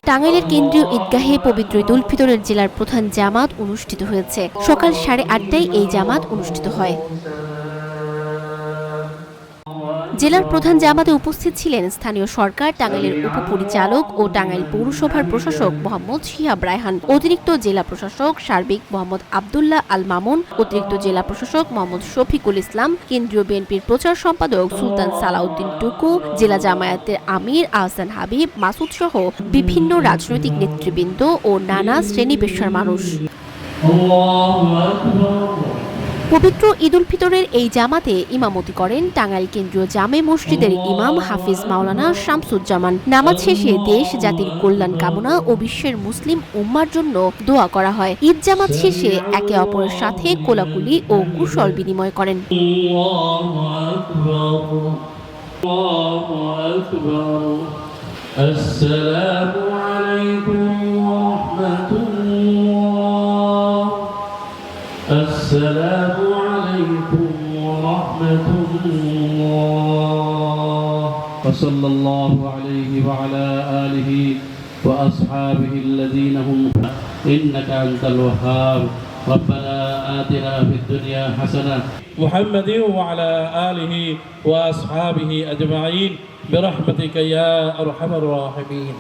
টাঙ্গাইলের কেন্দ্রীয় ঈদগাহে পবিত্র ঈদ উল ফিতরের জেলার প্রধান জামাত অনুষ্ঠিত হয়েছে। সকাল 8:30টায় এই জামাত অনুষ্ঠিত হয়। জেলার প্রধান জামাতে উপস্থিত ছিলেন স্থানীয় সরকার, টাঙ্গাইলের উপপরিচালক ও টাঙ্গাইল পৌরসভার প্রশাসক মোহাম্মদ শিহাব রায়হান, অতিরিক্ত জেলা প্রশাসক সার্বিক মোহাম্মদ আব্দুল্লাহ আল মামুন, অতিরিক্ত জেলা প্রশাসক মোহাম্মদ শফিকুল ইসলাম, কেন্দ্রীয় বিএনপির প্রচার সম্পাদক সুলতান সালাউদ্দিন টুকু, জেলা জামায়াতের আমির আহসান হাবিব মাসুদ সহ বিভিন্ন রাজনৈতিক নেতৃবৃন্দ ও নানা শ্রেণী পেশার মানুষ। পবিত্র ঈদ উল ফিতরের এই জামাতে ইমামতি করেন টাঙ্গাইল কেন্দ্রীয় জামে মসজিদের ইমাম হাফিজ মাওলানা শামসুজ্জামান। নামাজ শেষে দেশ জাতির কল্যাণ কামনা ও বিশ্বের মুসলিম উম্মার জন্য দোয়া করা হয়। ঈদ জামাত শেষে একে অপরের সাথে কোলাকুলি ও কুশল বিনিময় করেন। আসসালামু আলাইকুম ওয়া রাহমাতুল্লাহ। আসসালামু আলাইকুম ওয়া রাহমাতুল্লাহ। ওয়া সাল্লাল্লাহু আলাইহি ওয়া আলা আলিহি ওয়া আসহাবিহি আল্লাযীনা হুম ইন্নাকা আনতাল ওয়াহ্হাব। ربنا آتنا في الدنيا حسنة محمد وعلى آله وأصحابه أجمعين برحمتك يا أرحم الراحمين।